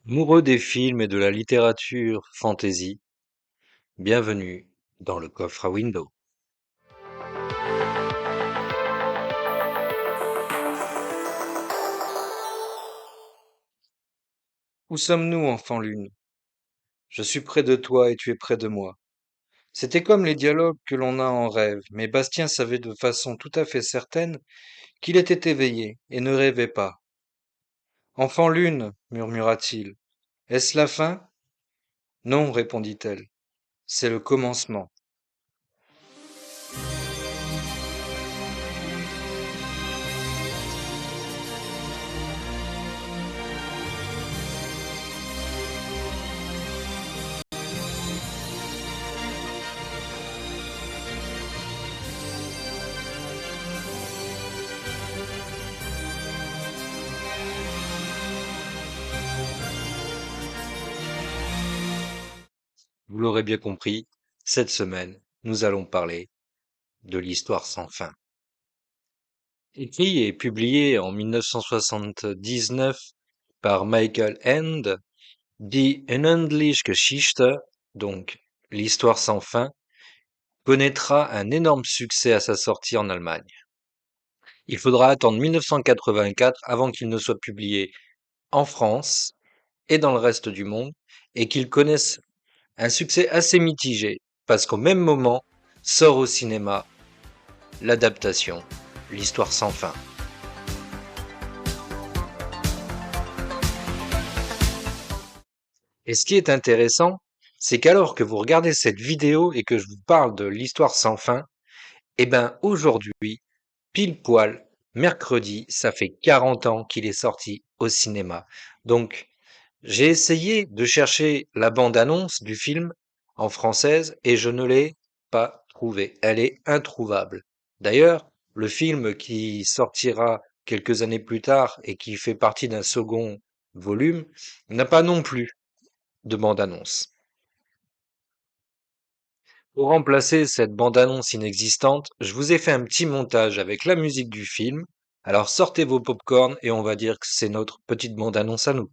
Amoureux des films et de la littérature fantasy, bienvenue dans le coffre à Windows. Où sommes-nous, enfant lune? Je suis près de toi et tu es près de moi. C'était comme les dialogues que l'on a en rêve, mais Bastien savait de façon tout à fait certaine qu'il était éveillé et ne rêvait pas. Enfant lune, murmura-t-il, est-ce la fin? Non, répondit-elle, c'est le commencement. Vous l'aurez bien compris, cette semaine, nous allons parler de l'histoire sans fin. Écrit et publié en 1979 par Michael Ende, Die Unendliche Geschichte, donc l'histoire sans fin, connaîtra un énorme succès à sa sortie en Allemagne. Il faudra attendre 1984 avant qu'il ne soit publié en France et dans le reste du monde, et qu'il connaisse un succès assez mitigé, parce qu'au même moment sort au cinéma l'adaptation, l'histoire sans fin. Et ce qui est intéressant, c'est qu'alors que vous regardez cette vidéo et que je vous parle de l'histoire sans fin, eh ben aujourd'hui, pile poil, mercredi, ça fait 40 ans qu'il est sorti au cinéma. Donc, j'ai essayé de chercher la bande-annonce du film en française et je ne l'ai pas trouvée. Elle est introuvable. D'ailleurs, le film qui sortira quelques années plus tard et qui fait partie d'un second volume n'a pas non plus de bande-annonce. Pour remplacer cette bande-annonce inexistante, je vous ai fait un petit montage avec la musique du film. Alors sortez vos pop-corn et on va dire que c'est notre petite bande-annonce à nous.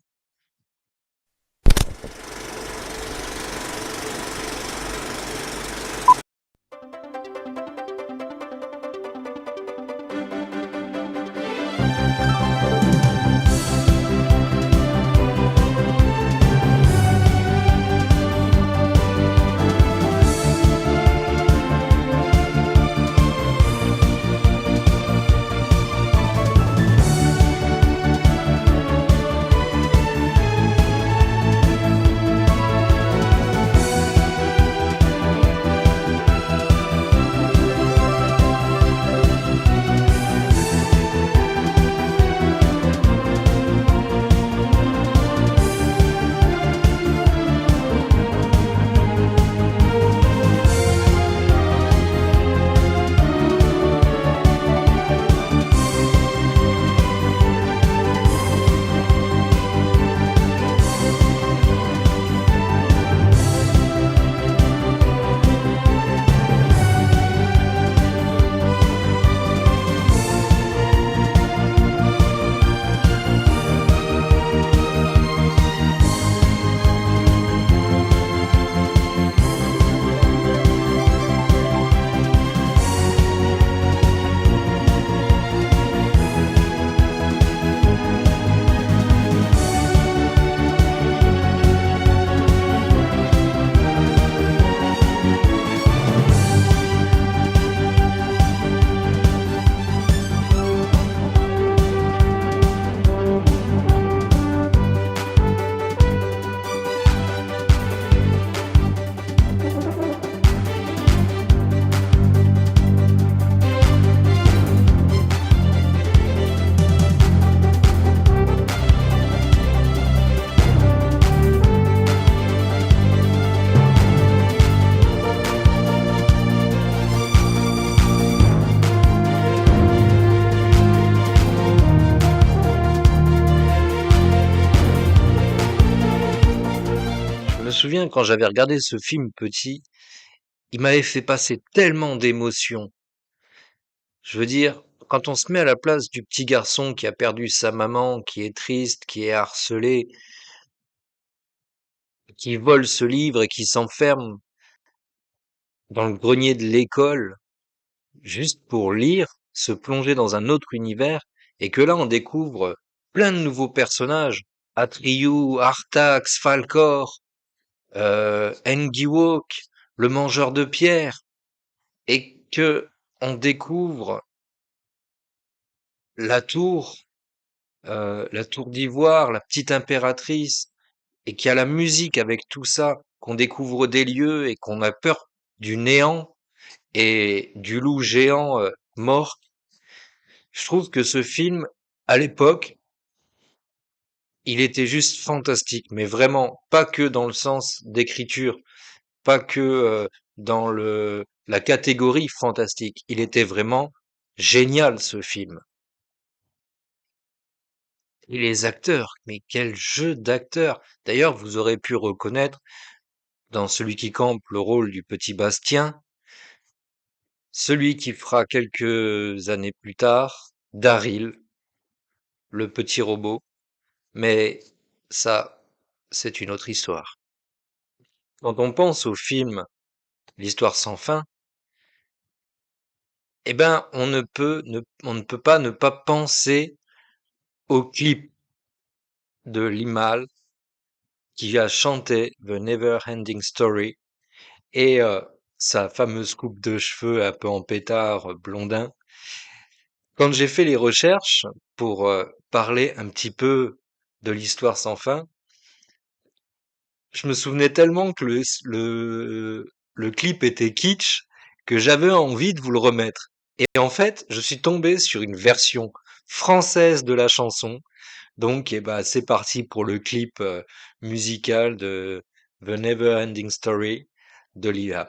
Je me souviens quand j'avais regardé ce film petit, il m'avait fait passer tellement d'émotions. Je veux dire, quand on se met à la place du petit garçon qui a perdu sa maman, qui est triste, qui est harcelé, qui vole ce livre et qui s'enferme dans le grenier de l'école juste pour lire, se plonger dans un autre univers, et que là on découvre plein de nouveaux personnages, Atreyu, Artax, Falkor, Engiwok, le mangeur de pierre, et que on découvre la la tour d'ivoire, la petite impératrice, et qu'il y a la musique avec tout ça, qu'on découvre des lieux et qu'on a peur du néant et du loup géant mort. Je trouve que ce film, à l'époque, il était juste fantastique, mais vraiment pas que dans le sens d'écriture, pas que dans la catégorie fantastique. Il était vraiment génial ce film. Et les acteurs, mais quel jeu d'acteurs! D'ailleurs, vous aurez pu reconnaître dans celui qui campe le rôle du petit Bastien, celui qui fera quelques années plus tard Daryl, le petit robot. Mais ça, c'est une autre histoire. Quand on pense au film L'Histoire sans fin, eh ben, on ne peut pas ne pas penser au clip de Limahl qui a chanté The Never Ending Story et sa fameuse coupe de cheveux un peu en pétard blondin. Quand j'ai fait les recherches pour parler un petit peu de l'Histoire sans fin, je me souvenais tellement que le clip était kitsch que j'avais envie de vous le remettre. Et en fait, je suis tombé sur une version française de la chanson. Donc, eh ben, c'est parti pour le clip musical de The Never Ending Story de Liam.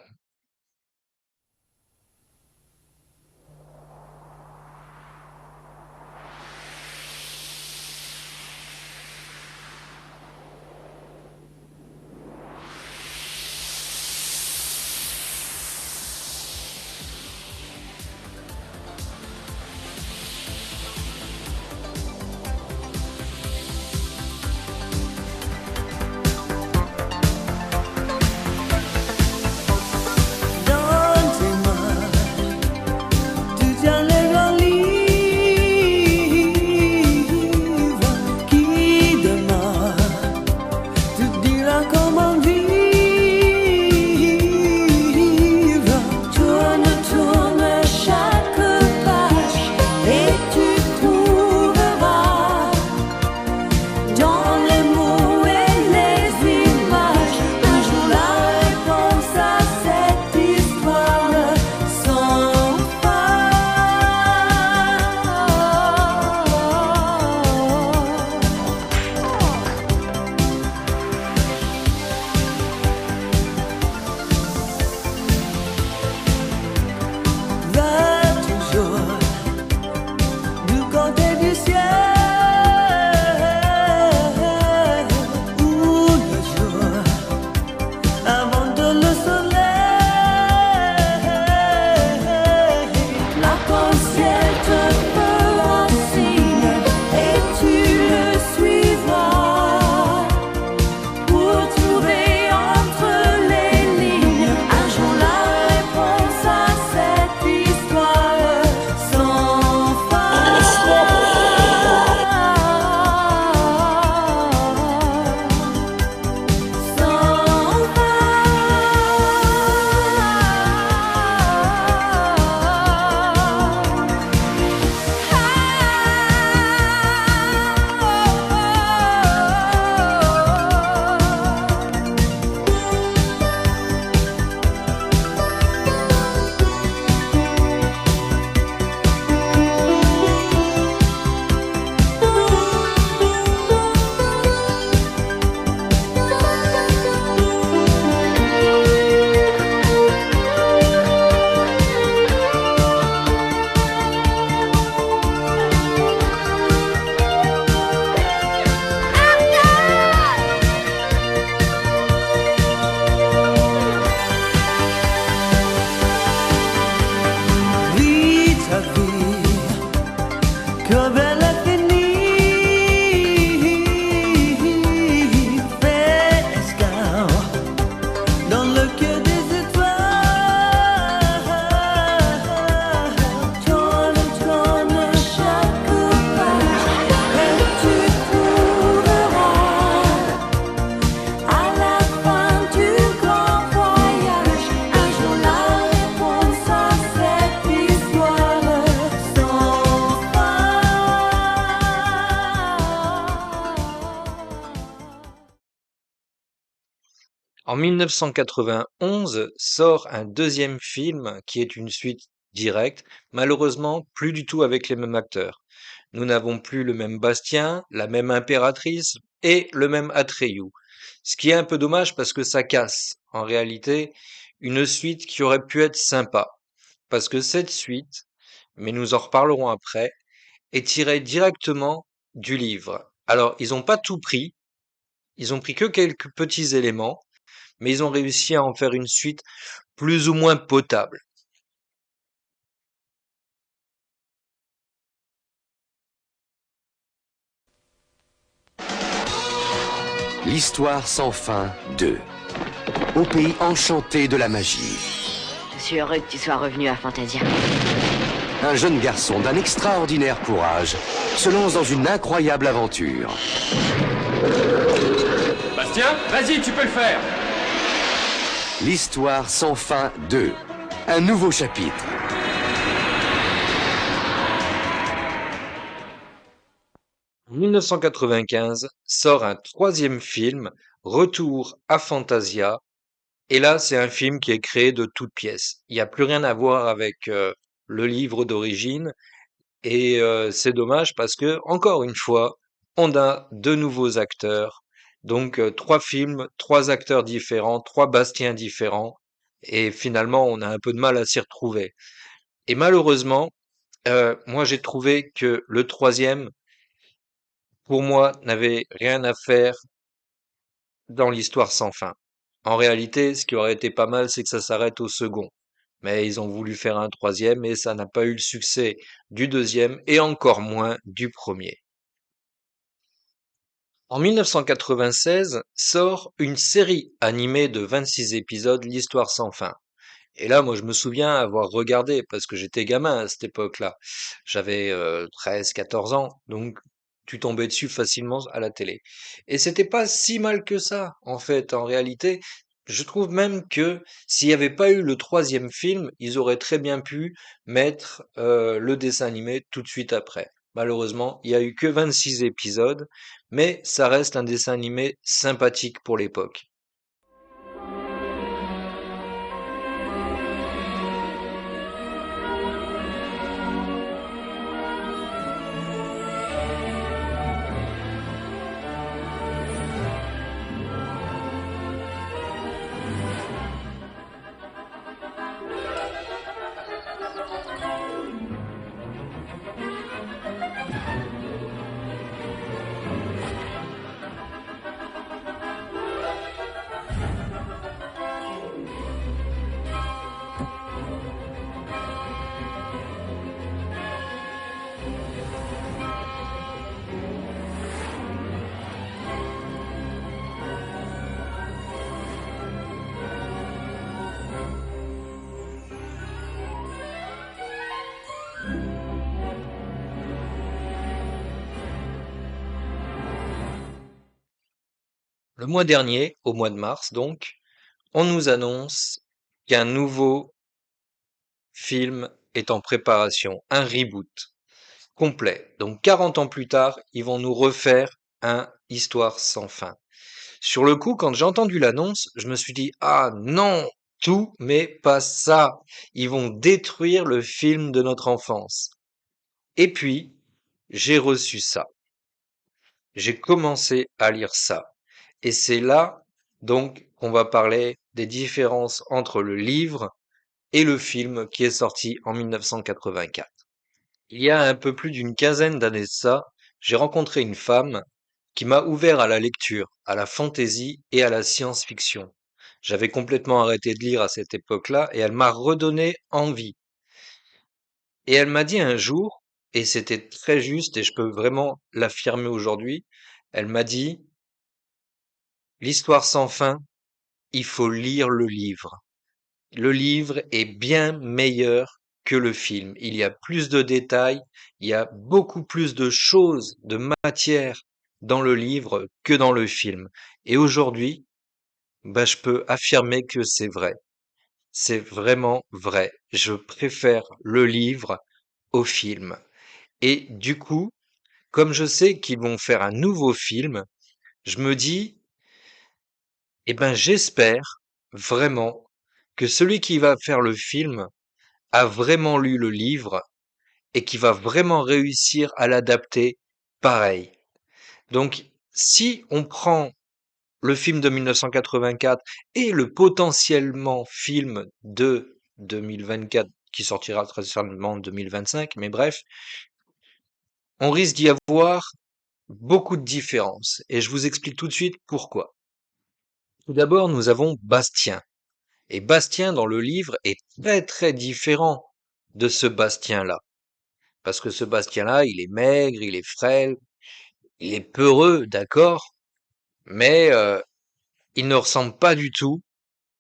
En 1991 sort un deuxième film qui est une suite directe, malheureusement plus du tout avec les mêmes acteurs. Nous n'avons plus le même Bastien, la même impératrice et le même Atreyu. Ce qui est un peu dommage parce que ça casse, en réalité, une suite qui aurait pu être sympa. Parce que cette suite, mais nous en reparlerons après, est tirée directement du livre. Alors, ils n'ont pas tout pris, ils ont pris que quelques petits éléments, mais ils ont réussi à en faire une suite plus ou moins potable. L'histoire sans fin 2. Au pays enchanté de la magie. Je suis heureux que tu sois revenu à Fantasia. Un jeune garçon d'un extraordinaire courage se lance dans une incroyable aventure. Bastien, vas-y, tu peux le faire. L'histoire sans fin 2. Un nouveau chapitre. En 1995 sort un troisième film, Retour à Fantasia, et là c'est un film qui est créé de toutes pièces. Il n'y a plus rien à voir avec le livre d'origine, et c'est dommage parce que, encore une fois, on a de nouveaux acteurs. Donc trois films, trois acteurs différents, trois Bastiens différents, et finalement on a un peu de mal à s'y retrouver. Et malheureusement, moi j'ai trouvé que le troisième, pour moi, n'avait rien à faire dans l'histoire sans fin. En réalité, ce qui aurait été pas mal, c'est que ça s'arrête au second. Mais ils ont voulu faire un troisième et ça n'a pas eu le succès du deuxième et encore moins du premier. En 1996 sort une série animée de 26 épisodes, L'Histoire sans fin. Et là, moi, je me souviens avoir regardé, parce que j'étais gamin à cette époque-là. J'avais 13, 14 ans, donc tu tombais dessus facilement à la télé. Et c'était pas si mal que ça, en fait. En réalité, je trouve même que s'il n'y avait pas eu le troisième film, ils auraient très bien pu mettre le dessin animé tout de suite après. Malheureusement, il y a eu que 26 épisodes, mais ça reste un dessin animé sympathique pour l'époque. Le mois dernier, au mois de mars donc, on nous annonce qu'un nouveau film est en préparation, un reboot complet. Donc 40 ans plus tard, ils vont nous refaire un Histoire sans fin. Sur le coup, quand j'ai entendu l'annonce, je me suis dit, ah non, tout, mais pas ça. Ils vont détruire le film de notre enfance. Et puis, j'ai reçu ça. J'ai commencé à lire ça. Et c'est là, donc, qu'on va parler des différences entre le livre et le film qui est sorti en 1984. Il y a un peu plus d'une quinzaine d'années de ça, j'ai rencontré une femme qui m'a ouvert à la lecture, à la fantaisie et à la science-fiction. J'avais complètement arrêté de lire à cette époque-là et elle m'a redonné envie. Et elle m'a dit un jour, et c'était très juste et je peux vraiment l'affirmer aujourd'hui, elle m'a dit, l'histoire sans fin, il faut lire le livre. Le livre est bien meilleur que le film. Il y a plus de détails, il y a beaucoup plus de choses, de matière dans le livre que dans le film. Et aujourd'hui, bah, je peux affirmer que c'est vrai. C'est vraiment vrai. Je préfère le livre au film. Et du coup, comme je sais qu'ils vont faire un nouveau film, je me dis, Eh ben, j'espère vraiment que celui qui va faire le film a vraiment lu le livre et qui va vraiment réussir à l'adapter pareil. Donc, si on prend le film de 1984 et le potentiellement film de 2024 qui sortira très certainement en 2025, mais bref, on risque d'y avoir beaucoup de différences. Et je vous explique tout de suite pourquoi. Tout d'abord, nous avons Bastien. Et Bastien, dans le livre, est très très différent de ce Bastien-là. Parce que ce Bastien-là, il est maigre, il est frêle, il est peureux, d'accord, mais il ne ressemble pas du tout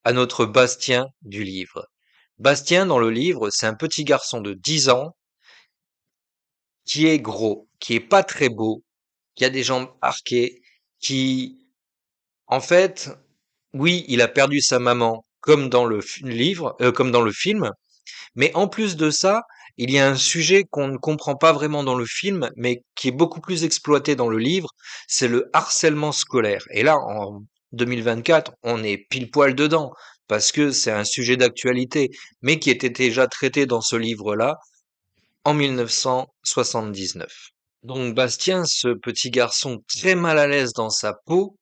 à notre Bastien du livre. Bastien, dans le livre, c'est un petit garçon de 10 ans qui est gros, qui est pas très beau, qui a des jambes arquées, qui, en fait, oui, il a perdu sa maman, comme dans le livre, comme dans le film, mais en plus de ça, il y a un sujet qu'on ne comprend pas vraiment dans le film, mais qui est beaucoup plus exploité dans le livre, c'est le harcèlement scolaire. Et là, en 2024, on est pile poil dedans, parce que c'est un sujet d'actualité, mais qui était déjà traité dans ce livre-là en 1979. Donc Bastien, ce petit garçon très mal à l'aise dans sa peau,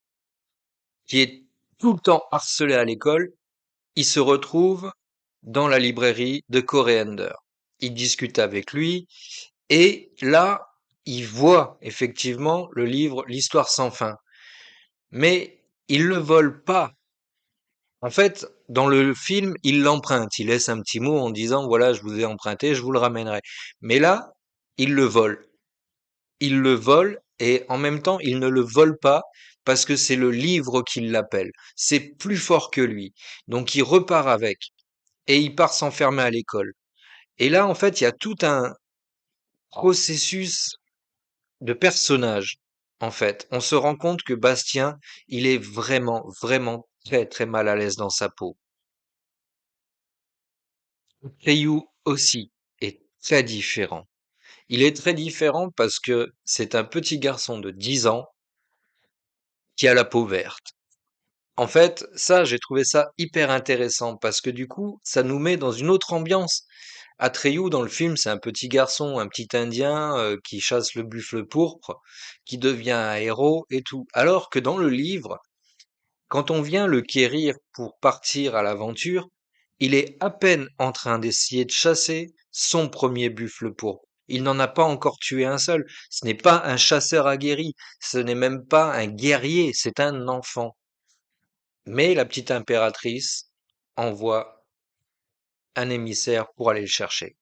qui est tout le temps harcelé à l'école, il se retrouve dans la librairie de Coriander. Il discute avec lui et là, il voit effectivement le livre L'Histoire sans fin. Mais il le vole pas. En fait, dans le film, il l'emprunte. Il laisse un petit mot en disant, voilà, je vous ai emprunté, je vous le ramènerai. Mais là, il le vole. Il le vole et en même temps, il ne le vole pas parce que c'est le livre qui l'appelle. C'est plus fort que lui. Donc il repart avec et il part s'enfermer à l'école. Et là, en fait, il y a tout un processus de personnage. En fait, on se rend compte que Bastien, il est vraiment, vraiment très, très mal à l'aise dans sa peau. Caillou aussi est très différent. Il est très différent parce que c'est un petit garçon de 10 ans qui a la peau verte. En fait, ça, j'ai trouvé ça hyper intéressant parce que du coup, ça nous met dans une autre ambiance. Atreyu, dans le film, c'est un petit garçon, un petit Indien qui chasse le buffle pourpre, qui devient un héros et tout. Alors que dans le livre, quand on vient le quérir pour partir à l'aventure, il est à peine en train d'essayer de chasser son premier buffle pourpre. Il n'en a pas encore tué un seul. Ce n'est pas un chasseur aguerri, ce n'est même pas un guerrier, c'est un enfant. Mais la petite impératrice envoie un émissaire pour aller le chercher.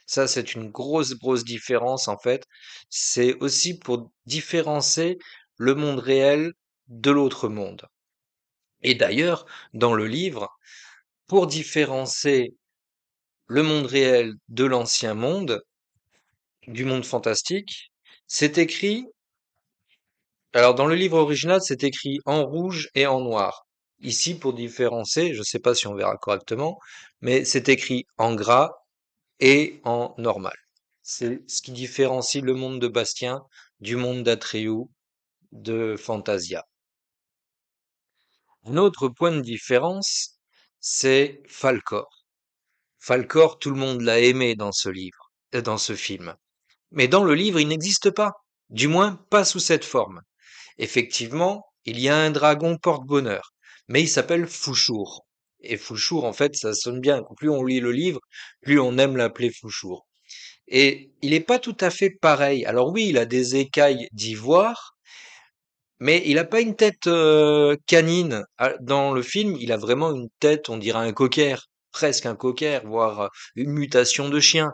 Ça, c'est une grosse, grosse différence, en fait. C'est aussi pour différencier le monde réel de l'autre monde. Et d'ailleurs, dans le livre, pour différencier le monde réel de l'ancien monde, du monde fantastique, c'est écrit, alors dans le livre original, c'est écrit en rouge et en noir. Ici, pour différencier, je ne sais pas si on verra correctement, mais c'est écrit en gras et en normal. C'est ce qui différencie le monde de Bastien du monde d'Atreyu, de Fantasia. Un autre point de différence, c'est Falcor. Falcor, tout le monde l'a aimé dans ce livre, dans ce film. Mais dans le livre, il n'existe pas. Du moins, pas sous cette forme. Effectivement, il y a un dragon porte-bonheur, mais il s'appelle Fouchour. Et Fouchour, en fait, ça sonne bien. Plus on lit le livre, plus on aime l'appeler Fouchour. Et il n'est pas tout à fait pareil. Alors oui, il a des écailles d'ivoire, mais il n'a pas une tête canine. Ah, dans le film, il a vraiment une tête, on dirait un cocker, presque un cocker, voire une mutation de chien.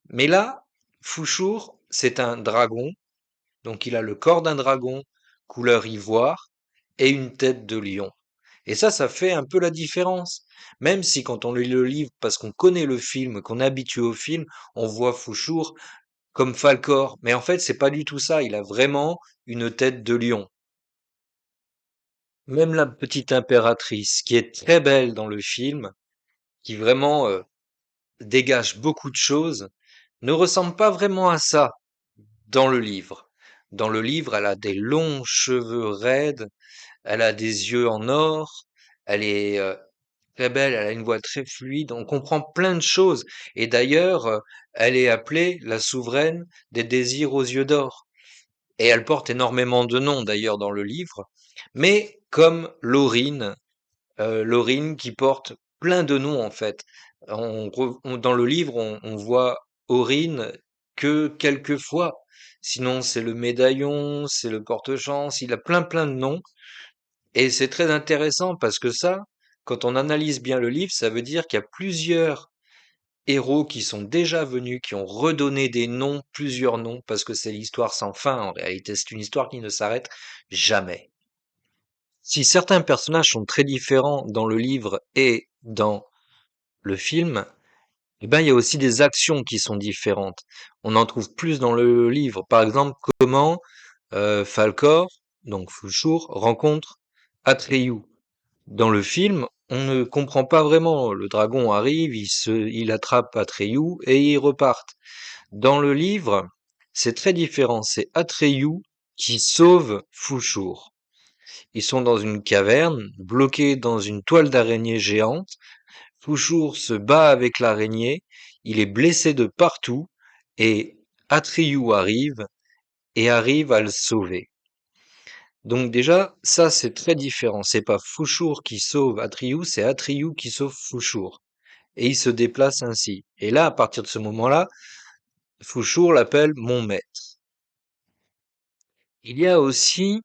Mais là, Fouchour, c'est un dragon, donc il a le corps d'un dragon, couleur ivoire, et une tête de lion. Et ça fait un peu la différence. Même si quand on lit le livre, parce qu'on connaît le film, qu'on est habitué au film, on voit Fouchour comme Falcor. Mais en fait, c'est pas du tout ça. Il a vraiment une tête de lion. Même la petite impératrice, qui est très belle dans le film, qui vraiment dégage beaucoup de choses, ne ressemble pas vraiment à ça dans le livre. Dans le livre, elle a des longs cheveux raides, Elle a des yeux en or, elle est très belle, elle a une voix très fluide, on comprend plein de choses. Et d'ailleurs, elle est appelée la souveraine des désirs aux yeux d'or. Et elle porte énormément de noms d'ailleurs dans le livre, mais comme Laurine, Laurine qui porte plein de noms en fait. Dans le livre, on voit Aurine que quelques fois. Sinon, c'est le médaillon, c'est le porte-chance, il a plein de noms. Et c'est très intéressant parce que ça, quand on analyse bien le livre, ça veut dire qu'il y a plusieurs héros qui sont déjà venus, qui ont redonné des noms, plusieurs noms, parce que c'est l'histoire sans fin en réalité. C'est une histoire qui ne s'arrête jamais. Si certains personnages sont très différents dans le livre et dans le film, eh ben, il y a aussi des actions qui sont différentes. On en trouve plus dans le livre. Par exemple, comment Falkor, donc Fulchur, rencontre Atreyu. Dans le film, on ne comprend pas vraiment. Le dragon arrive, il attrape Atreyu et ils repartent. Dans le livre, c'est très différent. C'est Atreyu qui sauve Fulchur. Ils sont dans une caverne, bloqués dans une toile d'araignée géante. Fulchur se bat avec l'araignée, il est blessé de partout et Atreyu arrive à le sauver. Donc déjà, ça c'est très différent. C'est pas Fulchur qui sauve Atreyu, c'est Atreyu qui sauve Fulchur. Et il se déplace ainsi. Et là, à partir de ce moment-là, Fulchur l'appelle mon maître. Il y a aussi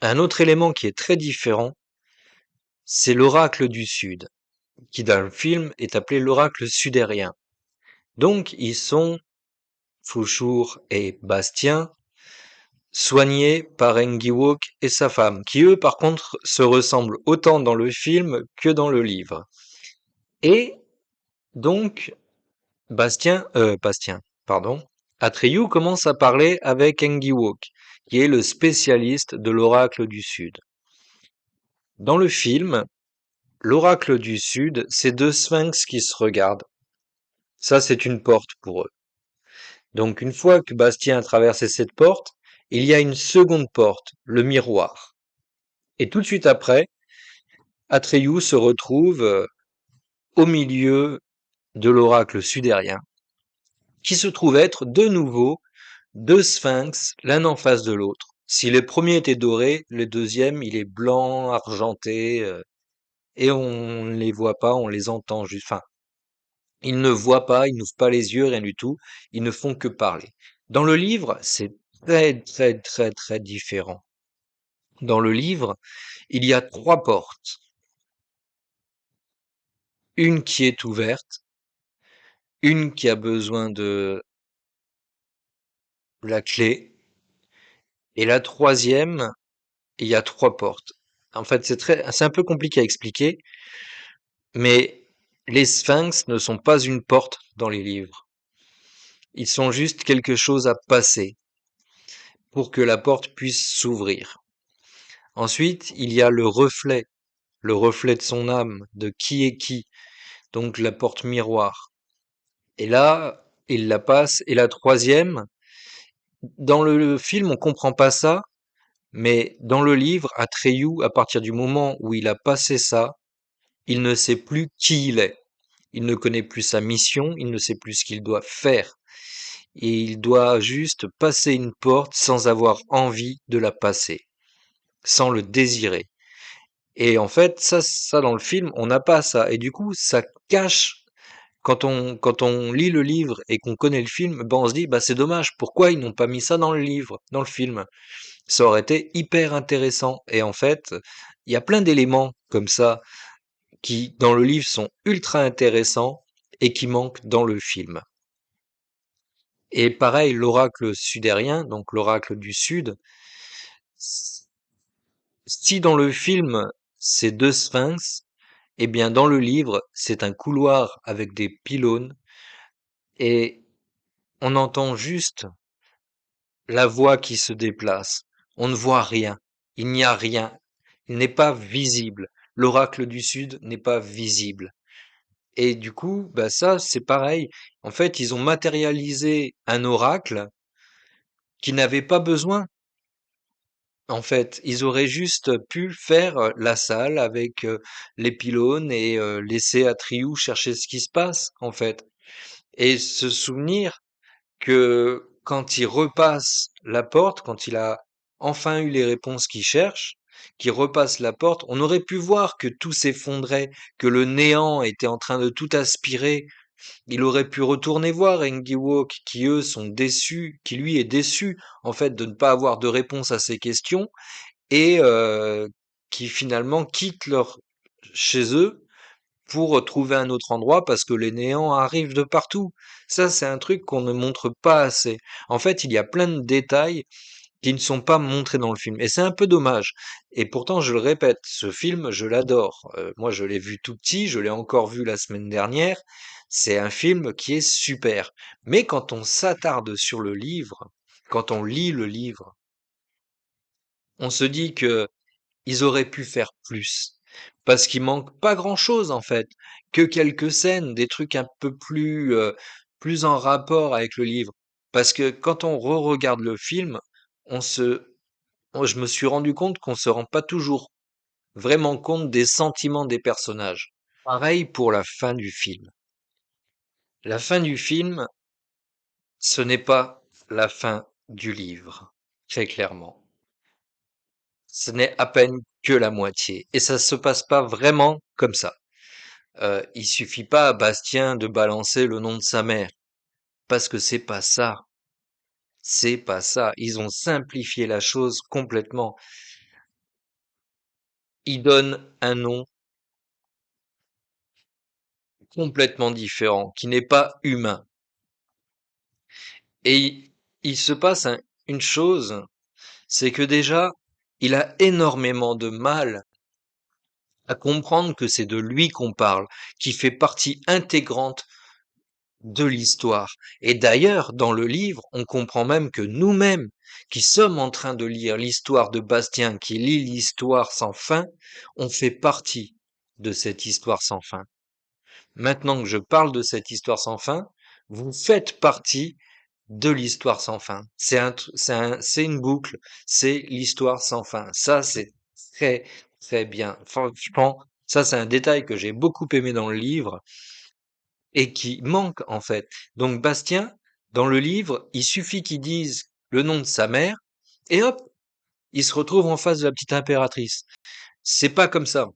un autre élément qui est très différent, c'est l'oracle du Sud, qui dans le film est appelé l'oracle sudérien. Donc ils sont, Fulchur et Bastien, soignés par Engiwok et sa femme, qui eux par contre se ressemblent autant dans le film que dans le livre. Et donc pardon, Atreyu commence à parler avec Engiwok, qui est le spécialiste de l'oracle du Sud. Dans le film, l'oracle du Sud, c'est deux sphinx qui se regardent. Ça, c'est une porte pour eux. Donc une fois que Bastien a traversé cette porte, il y a une seconde porte, le miroir. Et tout de suite après, Atreyu se retrouve au milieu de l'oracle sudérien, qui se trouve être de nouveau deux sphinx, l'un en face de l'autre. Si le premier était doré, le deuxième, il est blanc, argenté, et on ne les voit pas, on les entend juste. Enfin, ils ne voient pas, ils n'ouvrent pas les yeux, rien du tout, ils ne font que parler. Dans le livre, c'est très différent. Dans le livre, il y a trois portes. Une qui est ouverte, une qui a besoin de la clé, et la troisième, il y a trois portes. En fait, c'est un peu compliqué à expliquer, mais les sphinx ne sont pas une porte dans les livres. Ils sont juste quelque chose à passer pour que la porte puisse s'ouvrir. Ensuite, il y a le reflet de son âme, de qui est qui, donc la porte miroir. Et là, il la passe. Et la troisième, dans le film, on comprend pas ça, mais dans le livre, Atreyu, à partir du moment où il a passé ça, il ne sait plus qui il est. Il ne connaît plus sa mission, il ne sait plus ce qu'il doit faire. Et il doit juste passer une porte sans avoir envie de la passer, sans le désirer. Et en fait, ça dans le film, on n'a pas ça. Et du coup, ça cache, quand on lit le livre et qu'on connaît le film, ben on se dit, bah c'est dommage, pourquoi ils n'ont pas mis ça dans le livre, dans le film? Ça aurait été hyper intéressant. Et en fait, il y a plein d'éléments comme ça qui, dans le livre, sont ultra intéressants et qui manquent dans le film. Et pareil, l'oracle sudérien, donc l'oracle du Sud, si dans le film c'est deux sphinx, eh bien dans le livre c'est un couloir avec des pylônes et on entend juste la voix qui se déplace. On ne voit rien. Il n'y a rien. Il n'est pas visible. L'oracle du Sud n'est pas visible. Et du coup, bah ça, c'est pareil. En fait, ils ont matérialisé un oracle qui n'avait pas besoin. En fait, ils auraient juste pu faire la salle avec les pylônes et laisser Atreyu chercher ce qui se passe, en fait. Et se souvenir que quand il repasse la porte, quand il a enfin eu les réponses qu'il cherche, qu'il repasse la porte, on aurait pu voir que tout s'effondrait, que le néant était en train de tout aspirer. Il aurait pu retourner voir Engiwok, qui eux sont déçus, qui lui est déçu, en fait, de ne pas avoir de réponse à ses questions, et qui finalement quittent leur chez eux pour trouver un autre endroit parce que les néants arrivent de partout. Ça, c'est un truc qu'on ne montre pas assez. En fait, il y a plein de détails qui ne sont pas montrés dans le film. Et c'est un peu dommage. Et pourtant, je le répète, ce film, je l'adore. Moi, je l'ai vu tout petit, je l'ai encore vu la semaine dernière. C'est un film qui est super. Mais quand on s'attarde sur le livre, quand on lit le livre, on se dit que ils auraient pu faire plus. Parce qu'il manque pas grand-chose en fait, que quelques scènes, des trucs un peu plus en rapport avec le livre. Parce que quand on re-regarde le film, on se, je me suis rendu compte qu'on se rend pas toujours vraiment compte des sentiments des personnages. Pareil pour la fin du film. La fin du film, ce n'est pas la fin du livre, très clairement. Ce n'est à peine que la moitié. Et ça se passe pas vraiment comme ça. Il suffit pas à Bastien de balancer le nom de sa mère. Parce que c'est pas ça. C'est pas ça. Ils ont simplifié la chose complètement. Ils donnent un nom complètement différent, qui n'est pas humain. Et il se passe une chose, c'est que déjà, il a énormément de mal à comprendre que c'est de lui qu'on parle, qui fait partie intégrante de l'histoire. Et d'ailleurs, dans le livre, on comprend même que nous-mêmes, qui sommes en train de lire l'histoire de Bastien, qui lit l'histoire sans fin, on fait partie de cette histoire sans fin. Maintenant que je parle de cette histoire sans fin, vous faites partie de l'histoire sans fin. C'est une boucle, c'est l'histoire sans fin. Ça, c'est très, très bien. Franchement, ça, c'est un détail que j'ai beaucoup aimé dans le livre et qui manque en fait. Donc Bastien, dans le livre, il suffit qu'il dise le nom de sa mère et hop, il se retrouve en face de la petite impératrice. C'est pas comme ça.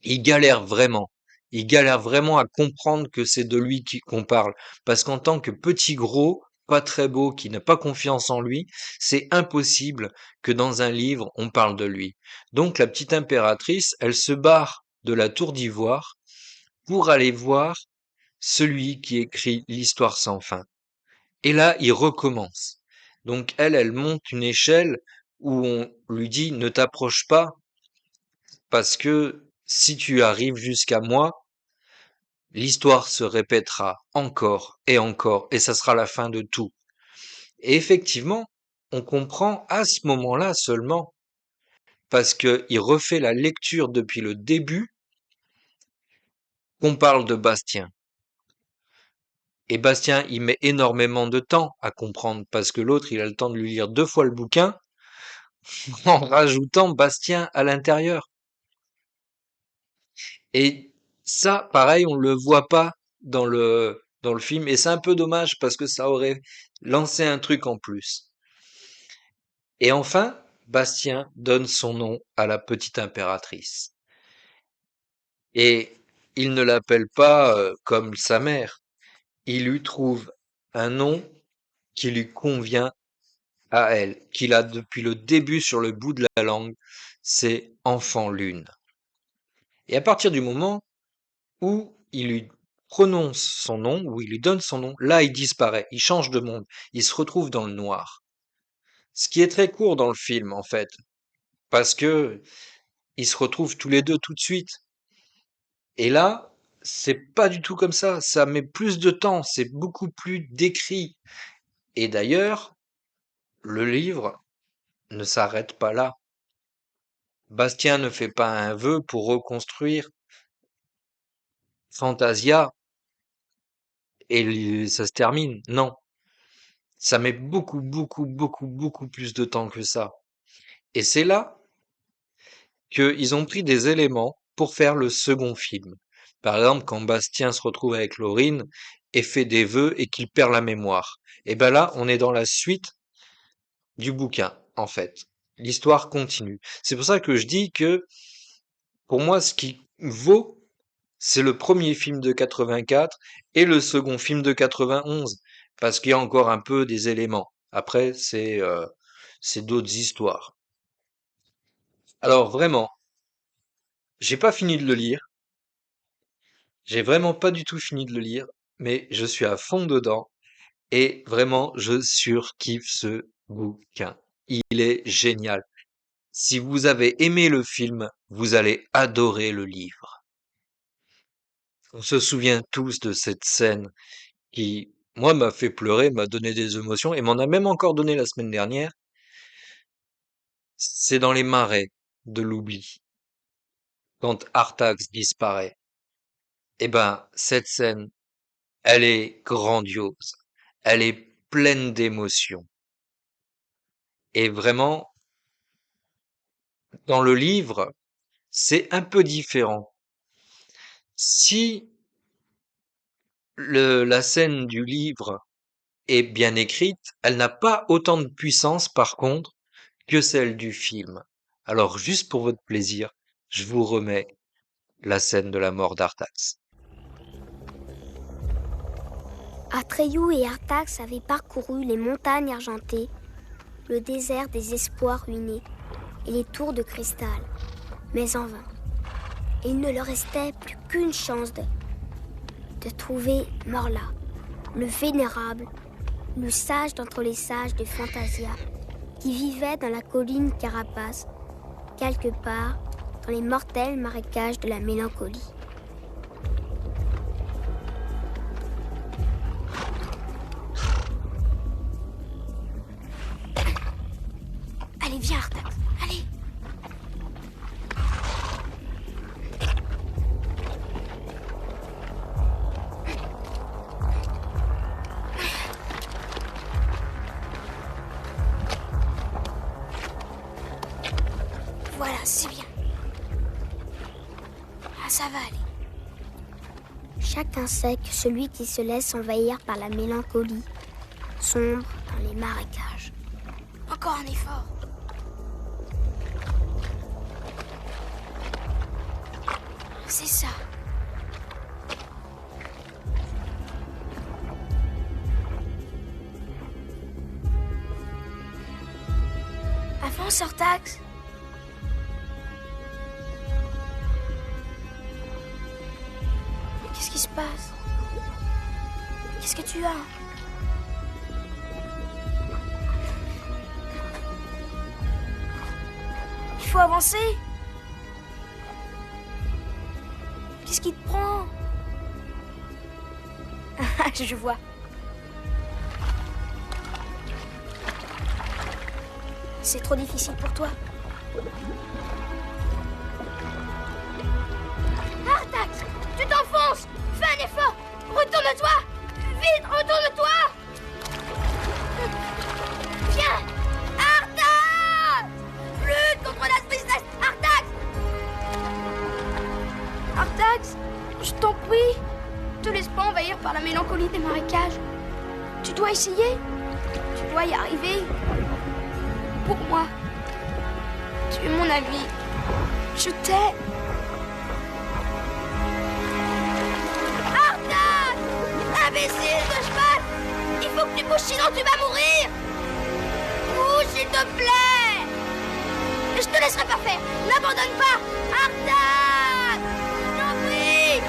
Il galère vraiment. Il galère vraiment à comprendre que c'est de lui qu'on parle. Parce qu'en tant que petit gros, pas très beau, qui n'a pas confiance en lui, c'est impossible que dans un livre, on parle de lui. Donc la petite impératrice, elle se barre de la tour d'ivoire pour aller voir celui qui écrit l'histoire sans fin. Et là, il recommence. Donc elle monte une échelle où on lui dit ne t'approche pas parce que si tu arrives jusqu'à moi, l'histoire se répétera encore et ça sera la fin de tout. Et effectivement, on comprend à ce moment-là seulement parce que il refait la lecture depuis le début qu'on parle de Bastien. Et Bastien, il met énormément de temps à comprendre parce que l'autre, il a le temps de lui lire 2 fois le bouquin en rajoutant Bastien à l'intérieur. Et ça, pareil, on le voit pas dans le film et c'est un peu dommage parce que ça aurait lancé un truc en plus. Et enfin, Bastien donne son nom à la petite impératrice. Et il ne l'appelle pas comme sa mère. Il lui trouve un nom qui lui convient à elle, qu'il a depuis le début sur le bout de la langue, c'est Enfant Lune. Et à partir du moment où il lui prononce son nom, où il lui donne son nom, là il disparaît, il change de monde, il se retrouve dans le noir. Ce qui est très court dans le film en fait, parce que ils se retrouvent tous les deux tout de suite. Et là, c'est pas du tout comme ça met plus de temps, c'est beaucoup plus décrit. Et d'ailleurs, le livre ne s'arrête pas là. Bastien ne fait pas un vœu pour reconstruire Fantasia et ça se termine. Non, ça met beaucoup, beaucoup, beaucoup, beaucoup plus de temps que ça. Et c'est là qu'ils ont pris des éléments pour faire le second film. Par exemple, quand Bastien se retrouve avec Laurine et fait des vœux et qu'il perd la mémoire. Et ben là, on est dans la suite du bouquin, en fait. L'histoire continue. C'est pour ça que je dis que, pour moi, ce qui vaut, c'est le premier film de 84 et le second film de 91, parce qu'il y a encore un peu des éléments. Après, c'est d'autres histoires. Alors vraiment, j'ai pas fini de le lire. J'ai vraiment pas du tout fini de le lire, mais je suis à fond dedans et vraiment, je surkiffe ce bouquin. Il est génial. Si vous avez aimé le film, vous allez adorer le livre. On se souvient tous de cette scène qui, moi, m'a fait pleurer, m'a donné des émotions et m'en a même encore donné la semaine dernière. C'est dans les marais de l'oubli, quand Artax disparaît. Eh ben, cette scène, elle est grandiose. Elle est pleine d'émotions. Et vraiment, dans le livre, c'est un peu différent. Si la scène du livre est bien écrite, elle n'a pas autant de puissance, par contre, que celle du film. Alors, juste pour votre plaisir, je vous remets la scène de la mort d'Artax. Atreyu et Artax avaient parcouru les montagnes argentées, le désert des espoirs ruinés et les tours de cristal, mais en vain. Et il ne leur restait plus qu'une chance de trouver Morla, le vénérable, le sage d'entre les sages de Fantasia, qui vivait dans la colline Carapace, quelque part dans les mortels marécages de la mélancolie. Allez, viens, Artax, allez. Voilà, c'est bien. Ah, ça va aller. Chacun sait que celui qui se laisse envahir par la mélancolie sombre dans les marécages. Encore un effort. C'est ça. Avance, Artax. Qu'est-ce qui se passe? Qu'est-ce que tu as? Il faut avancer. Qu'est-ce qui te prend? Ah, je vois. C'est trop difficile pour toi. Artax, tu t'enfonces. Fais un effort. Retourne-toi. Vite, retourne-toi. Viens. Artax, lutte contre la tristesse. Artax. Artax, je t'en prie. Ne te laisse pas envahir par la mélancolie des marécages. Tu dois essayer. Tu dois y arriver. Pour moi. Tu es mon ami. Je t'aime. Artax! Imbécile de cheval! Il faut que tu bouges, sinon tu vas mourir! Bouge, s'il te plaît! Je te laisserai pas faire! N'abandonne pas! Artax! Je t'en prie!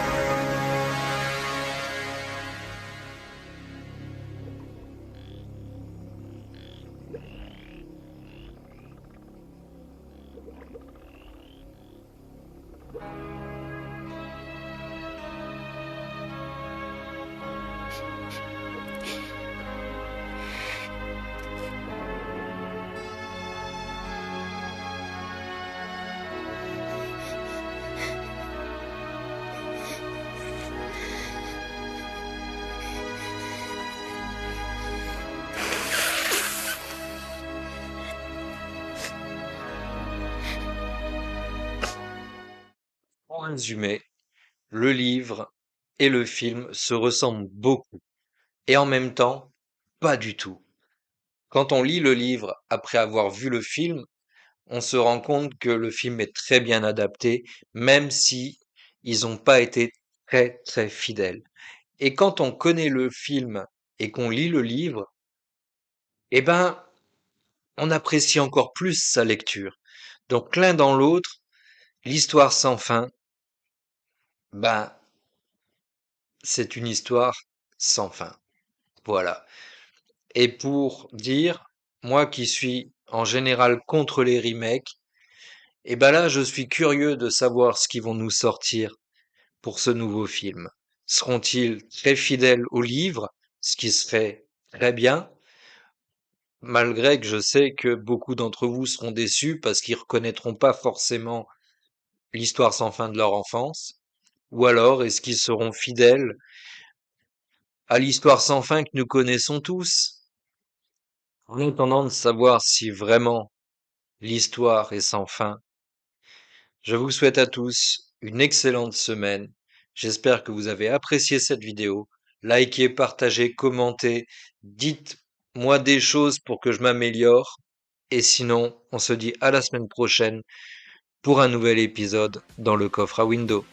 résumé, le livre et le film se ressemblent beaucoup et en même temps, pas du tout. Quand on lit le livre après avoir vu le film, on se rend compte que le film est très bien adapté, même si ils n'ont pas été très très fidèles. Et quand on connaît le film et qu'on lit le livre, eh ben, on apprécie encore plus sa lecture. Donc l'un dans l'autre, l'histoire sans fin, ben, c'est une histoire sans fin. Voilà. Et pour dire, moi qui suis en général contre les remakes, et ben là, je suis curieux de savoir ce qu'ils vont nous sortir pour ce nouveau film. Seront-ils très fidèles au livre, ce qui serait très bien, malgré que je sais que beaucoup d'entre vous seront déçus parce qu'ils reconnaîtront pas forcément l'histoire sans fin de leur enfance, ou alors est-ce qu'ils seront fidèles à l'histoire sans fin que nous connaissons tous, en attendant de savoir si vraiment l'histoire est sans fin. Je vous souhaite à tous une excellente semaine. J'espère que vous avez apprécié cette vidéo. Likez, partagez, commentez, dites-moi des choses pour que je m'améliore. Et sinon, on se dit à la semaine prochaine pour un nouvel épisode dans le coffre à Windows.